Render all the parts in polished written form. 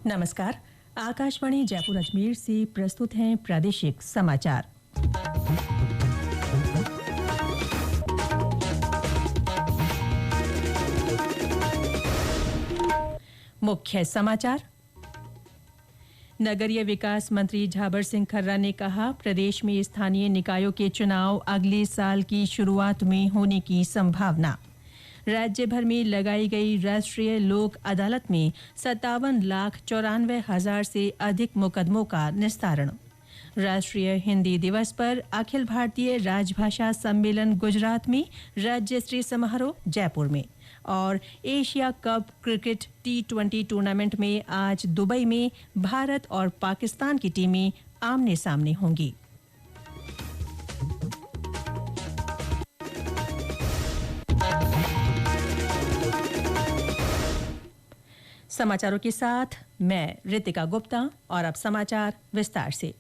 नमस्कार। आकाशवाणी जयपुर अजमेर से प्रस्तुत हैं प्रादेशिक समाचार। मुख्य समाचार। नगरीय विकास मंत्री झाबर सिंह खर्रा ने कहा, प्रदेश में स्थानीय निकायों के चुनाव अगले साल की शुरुआत में होने की संभावना। राज्य भर में लगाई गई राष्ट्रीय लोक अदालत में 57,94,000 से अधिक मुकदमों का निस्तारण। राष्ट्रीय हिंदी दिवस पर अखिल भारतीय राजभाषा सम्मेलन गुजरात में, राज्य स्तरीय समारोह जयपुर में। और Asia cup cricket T20 tournament में आज दुबई में भारत और पाकिस्तान की टीमें आमने सामने होंगी। समाचारों के साथ मैं रितिका गुप्ता और अब समाचार विस्तार से।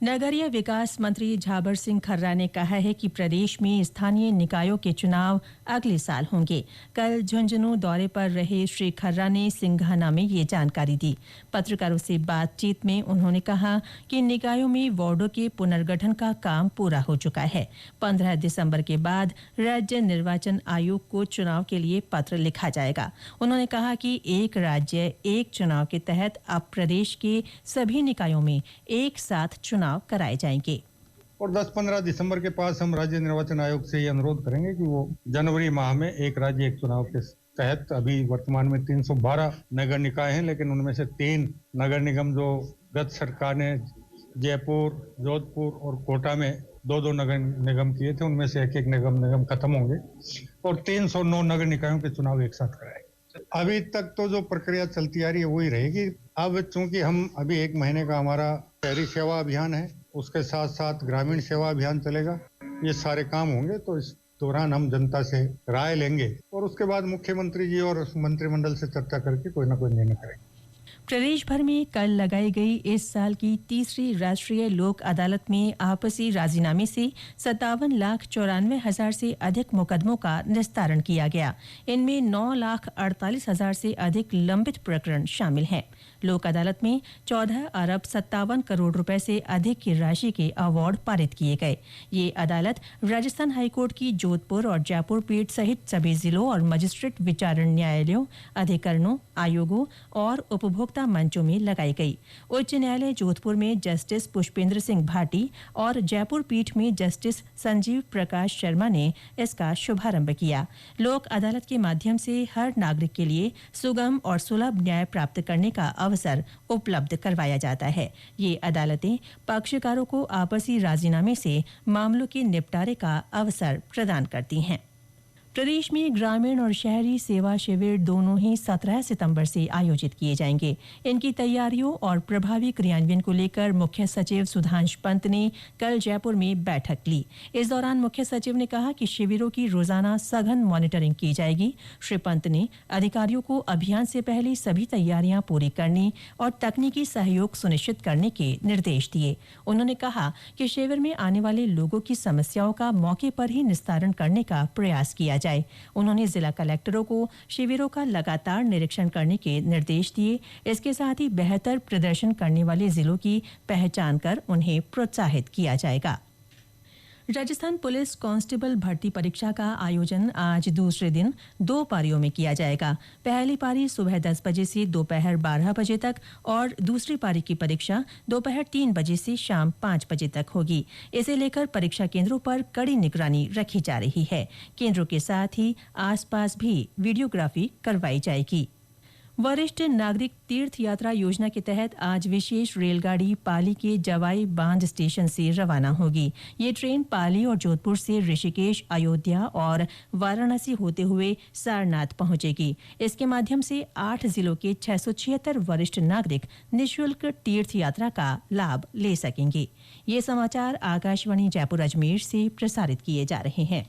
नगरीय विकास मंत्री झाबर सिंह खर्रा ने कहा है कि प्रदेश में स्थानीय निकायों के चुनाव अगले साल होंगे। कल झुंझुनू दौरे पर रहे श्री खर्रा ने सिंघाना में ये जानकारी दी। पत्रकारों से बातचीत में उन्होंने कहा कि निकायों में वार्डों के पुनर्गठन का काम पूरा हो चुका है। 15 दिसंबर के बाद राज्य निर्वाचन आयोग को चुनाव के लिए पत्र लिखा जाएगा। उन्होंने कहा कि एक राज्य एक चुनाव के तहत अब प्रदेश के सभी निकायों में एक साथ चुनाव कराए जाएंगे। और 10-15 दिसंबर के पास हम राज्य निर्वाचन आयोग से ये अनुरोध करेंगे कि वो जनवरी माह में एक राज्य एक चुनाव के तहत, अभी वर्तमान में 312 नगर निकाय हैं, लेकिन उनमें से 3 नगर निगम जो गत सरकार ने जयपुर, जोधपुर और कोटा में 2-2 नगर निगम किए थे, उनमें से एक निगम खत्म होंगे और 309 नगर निकायों के चुनाव एक साथ कराएंगे। अभी तक तो जो प्रक्रिया चलती आ रही है वही रहेगी। अब चूंकि हम अभी 1 महीने का हमारा शहरी सेवा अभियान है, उसके साथ साथ ग्रामीण सेवा अभियान चलेगा, ये सारे काम होंगे, तो इस दौरान हम जनता से राय लेंगे और उसके बाद मुख्यमंत्री जी और मंत्रिमंडल से चर्चा करके कोई ना कोई निर्णय करेंगे। प्रदेश भर में कल लगाई गई इस साल की तीसरी राष्ट्रीय लोक अदालत में आपसी राजीनामे से 57,94,000 से अधिक मुकदमों का निस्तारण किया गया। इनमें 9,48,000 से अधिक लंबित प्रकरण शामिल हैं। लोक अदालत में 14 अरब 57 करोड़ रुपए से अधिक की राशि के अवार्ड पारित किए गए। ये अदालत राजस्थान हाईकोर्ट की जोधपुर और जयपुर पीठ सहित सभी जिलों और मजिस्ट्रेट विचारण न्यायालयों, अधिकरणों, आयोगों और उपभोक्ता मंचों में लगाई गई। उच्च न्यायालय जोधपुर में जस्टिस पुष्पेंद्र सिंह भाटी और जयपुर पीठ में जस्टिस संजीव प्रकाश शर्मा ने इसका शुभारंभ किया। लोक अदालत के माध्यम से हर नागरिक के लिए सुगम और सुलभ न्याय प्राप्त करने का अवसर उपलब्ध करवाया जाता है। ये अदालतें पक्षकारों को आपसी राजीनामे से मामलों के निपटारे का अवसर प्रदान करती हैं। प्रदेश में ग्रामीण और शहरी सेवा शिविर दोनों ही 17 सितंबर से आयोजित किए जाएंगे। इनकी तैयारियों और प्रभावी क्रियान्वयन को लेकर मुख्य सचिव सुधांशु पंत ने कल जयपुर में बैठक ली। इस दौरान मुख्य सचिव ने कहा कि शिविरों की रोजाना सघन मॉनिटरिंग की जाएगी। श्री पंत ने अधिकारियों को अभियान से पहले सभी तैयारियां पूरी करने और तकनीकी सहयोग सुनिश्चित करने के निर्देश दिए। उन्होंने कहा कि शिविर में आने वाले लोगों की समस्याओं का मौके पर ही निस्तारण करने का प्रयास किया जाए। उन्होंने जिला कलेक्टरों को शिविरों का लगातार निरीक्षण करने के निर्देश दिए। इसके साथ ही बेहतर प्रदर्शन करने वाले जिलों की पहचान कर उन्हें प्रोत्साहित किया जाएगा। राजस्थान पुलिस कांस्टेबल भर्ती परीक्षा का आयोजन आज दूसरे दिन 2 पारियों में किया जाएगा। पहली पारी सुबह 10 बजे से दोपहर 12 बजे तक और दूसरी पारी की परीक्षा दोपहर 3 बजे से शाम 5 बजे तक होगी। इसे लेकर परीक्षा केंद्रों पर कड़ी निगरानी रखी जा रही है। केंद्रों के साथ ही आसपास भी वीडियोग्राफी करवाई जाएगी। वरिष्ठ नागरिक तीर्थ यात्रा योजना के तहत आज विशेष रेलगाड़ी पाली के जवाई बांध स्टेशन से रवाना होगी। ये ट्रेन पाली और जोधपुर से ऋषिकेश, अयोध्या और वाराणसी होते हुए सारनाथ पहुंचेगी। इसके माध्यम से 8 जिलों के 676 वरिष्ठ नागरिक निःशुल्क तीर्थ यात्रा का लाभ ले सकेंगे। ये समाचार आकाशवाणी जयपुर अजमेर से प्रसारित किए जा रहे हैं।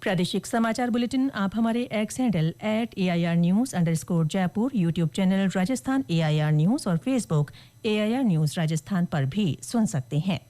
प्रादेशिक समाचार बुलेटिन आप हमारे एक्स हैंडल @AIRnews_जयपुर, YouTube channel Rajasthan AIR news और फेसबुक AIR न्यूज राजस्थान पर भी सुन सकते हैं।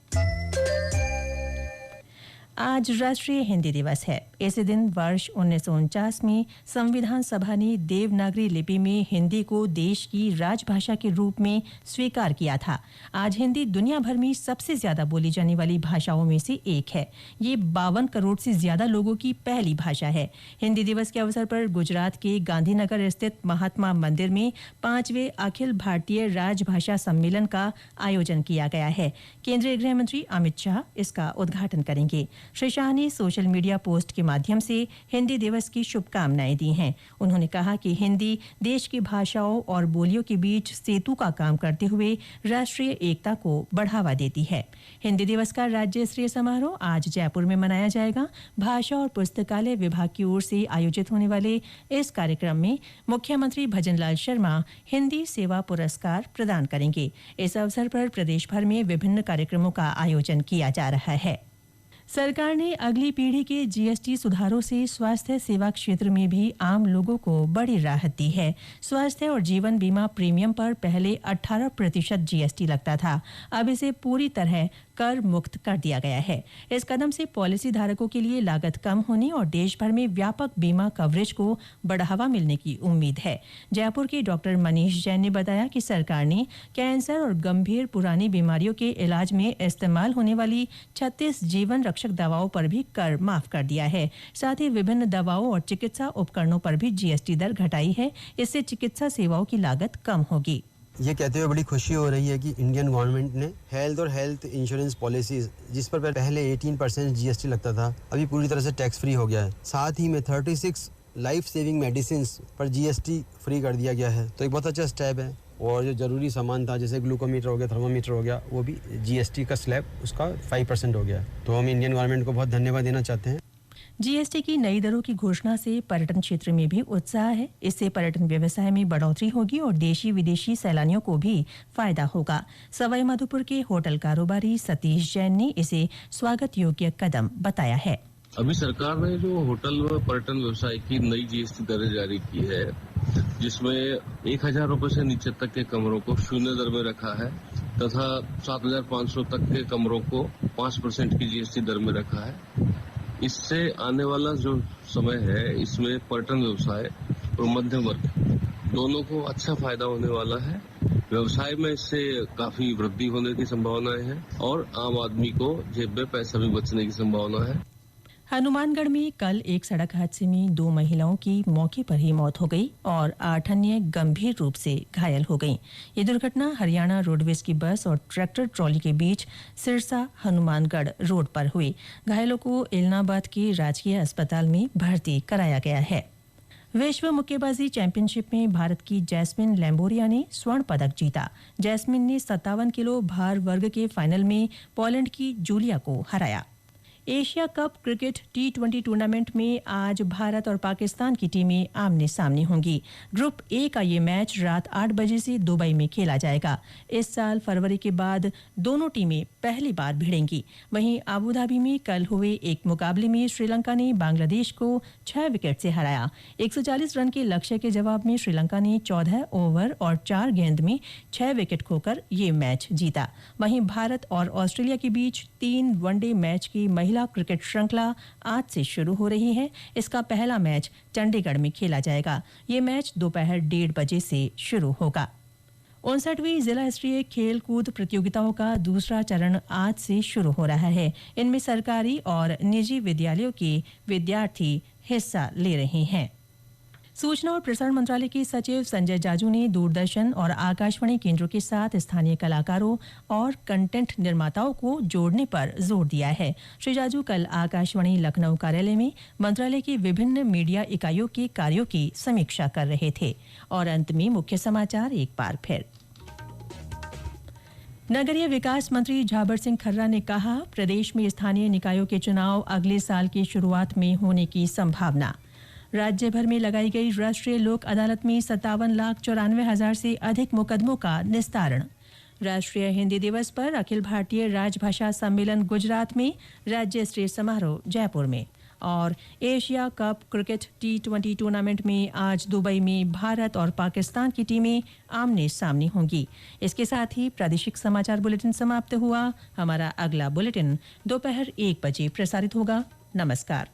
आज राष्ट्रीय हिंदी दिवस है। इसी दिन वर्ष 1949 में संविधान सभा ने देवनागरी लिपि में हिंदी को देश की राजभाषा के रूप में स्वीकार किया था। आज हिंदी दुनिया भर में सबसे ज्यादा बोली जाने वाली भाषाओं में से एक है। ये 52 करोड़ से ज्यादा लोगों की पहली भाषा है। हिंदी दिवस के अवसर पर गुजरात के गांधीनगर स्थित महात्मा मंदिर में 5वें अखिल भारतीय राजभाषा सम्मेलन का आयोजन किया गया है। केंद्रीय गृह मंत्री अमित शाह इसका उद्घाटन करेंगे। श्री शाह ने सोशल मीडिया पोस्ट के माध्यम से हिंदी दिवस की शुभकामनाएं दी हैं। उन्होंने कहा कि हिंदी देश की भाषाओं और बोलियों के बीच सेतु का काम करते हुए राष्ट्रीय एकता को बढ़ावा देती है। हिंदी दिवस का राज्य स्तरीय समारोह आज जयपुर में मनाया जाएगा। भाषा और पुस्तकालय विभाग की ओर से आयोजित होने वाले इस कार्यक्रम में मुख्यमंत्री भजनलाल शर्मा हिंदी सेवा पुरस्कार प्रदान करेंगे। इस अवसर पर प्रदेश भर में विभिन्न कार्यक्रमों का आयोजन किया जा रहा है। सरकार ने अगली पीढ़ी के जीएसटी सुधारों से स्वास्थ्य सेवा क्षेत्र में भी आम लोगों को बड़ी राहत दी है। स्वास्थ्य और जीवन बीमा प्रीमियम पर पहले 18% जीएसटी लगता था। अब इसे पूरी तरह कर मुक्त कर दिया गया है। इस कदम से पॉलिसी धारकों के लिए लागत कम होने और देश भर में व्यापक बीमा कवरेज को बढ़ावा मिलने की उम्मीद है। जयपुर के डॉक्टर मनीष जैन ने बताया कि सरकार ने कैंसर और गंभीर पुरानी बीमारियों के इलाज में इस्तेमाल होने वाली 36 जीवन रक्षक दवाओं पर भी कर माफ कर दिया है। साथ ही विभिन्न दवाओं और चिकित्सा उपकरणों पर भी जीएसटी दर घटाई है। इससे चिकित्सा सेवाओं की लागत कम होगी। ये कहते हुए बड़ी खुशी हो रही है कि इंडियन गवर्नमेंट ने हेल्थ और हेल्थ इंश्योरेंस पॉलिसीज जिस पर पहले 18% जीएसटी लगता था, अभी पूरी तरह से टैक्स फ्री हो गया है। साथ ही में 36 लाइफ सेविंग मेडिसिन पर जीएसटी फ्री कर दिया गया है। तो एक बहुत अच्छा स्टेप है। और जो जरूरी सामान था जैसे ग्लूकोमीटर हो गया, थर्मोमीटर हो गया, वो भी जीएसटी का स्लैब उसका 5% हो गया। तो हम इंडियन गवर्नमेंट को बहुत धन्यवाद देना चाहते हैं। जीएसटी की नई दरों की घोषणा से पर्यटन क्षेत्र में भी उत्साह है। इससे पर्यटन व्यवसाय में बढ़ोतरी होगी और देशी विदेशी सैलानियों को भी फायदा होगा। सवाई माधोपुर के होटल कारोबारी सतीश जैन ने इसे स्वागत योग्य कदम बताया है। अभी सरकार ने जो होटल व पर्यटन व्यवसाय की नई जीएसटी दरें जारी की है, जिसमें 1000 रुपए से नीचे तक के कमरों को 0 दर में रखा है तथा 7500 तक के कमरों को 5% की जीएसटी दर में रखा है। इससे आने वाला जो समय है, इसमें पर्यटन व्यवसाय और मध्यम वर्ग दोनों को अच्छा फायदा होने वाला है। व्यवसाय में इससे काफी वृद्धि होने की संभावनाएं हैं और आम आदमी को जेब में पैसा भी बचने की संभावना है। हनुमानगढ़ में कल एक सड़क हादसे में 2 महिलाओं की मौके पर ही मौत हो गई और 8 अन्य गंभीर रूप से घायल हो गईं। ये दुर्घटना हरियाणा रोडवेज की बस और ट्रैक्टर ट्रॉली के बीच सिरसा हनुमानगढ़ रोड पर हुई। घायलों को इलाहाबाद के राजकीय अस्पताल में भर्ती कराया गया है। विश्व मुक्केबाजी चैंपियनशिप में भारत की जैस्मिन लैम्बोरिया ने स्वर्ण पदक जीता। जैस्मिन ने 57 किलो भार वर्ग के फाइनल में पोलैंड की जूलिया को हराया। Asia cup cricket T20 tournament में आज भारत और पाकिस्तान की टीमें आमने सामने होंगी। ग्रुप ए का ये मैच रात 8 बजे से दुबई में खेला जाएगा। इस साल फरवरी के बाद दोनों टीमें पहली बार भिड़ेंगी। वहीं आबू धाबी में कल हुए एक मुकाबले में श्रीलंका ने बांग्लादेश को 6 विकेट से हराया। 140 रन के लक्ष्य के जवाब में श्रीलंका ने 14 ओवर और 4 गेंद में 6 विकेट खोकर ये मैच जीता। वहीं भारत और ऑस्ट्रेलिया के बीच 3 वनडे मैच की महिला क्रिकेट श्रृंखला आज से शुरू हो रही है। इसका पहला मैच चंडीगढ़ में खेला जाएगा। ये मैच दोपहर 1:30 बजे से शुरू होगा। 59वीं जिला स्तरीय खेल कूद प्रतियोगिताओं का दूसरा चरण आज से शुरू हो रहा है। इनमें सरकारी और निजी विद्यालयों के विद्यार्थी हिस्सा ले रहे हैं। सूचना और प्रसारण मंत्रालय के सचिव संजय जाजू ने दूरदर्शन और आकाशवाणी केंद्रों के साथ स्थानीय कलाकारों और कंटेंट निर्माताओं को जोड़ने पर जोर दिया है। श्री जाजू कल आकाशवाणी लखनऊ कार्यालय में मंत्रालय की विभिन्न मीडिया इकाइयों के कार्यों की समीक्षा कर रहे थे। और अंत में मुख्य समाचार एक बार फिर। नगरीय विकास मंत्री झाबर सिंह खर्रा ने कहा, प्रदेश में स्थानीय निकायों के चुनाव अगले साल की शुरुआत में होने की संभावना। राज्य भर में लगाई गई राष्ट्रीय लोक अदालत में 57,94,000 से अधिक मुकदमों का निस्तारण। राष्ट्रीय हिंदी दिवस पर अखिल भारतीय राजभाषा सम्मेलन गुजरात में, राज्य स्तरीय समारोह जयपुर में। और Asia cup cricket T20 tournament में आज दुबई में भारत और पाकिस्तान की टीमें आमने सामने होंगी। इसके साथ ही प्रादेशिक समाचार बुलेटिन समाप्त हुआ। हमारा अगला बुलेटिन दोपहर 1 बजे प्रसारित होगा। नमस्कार।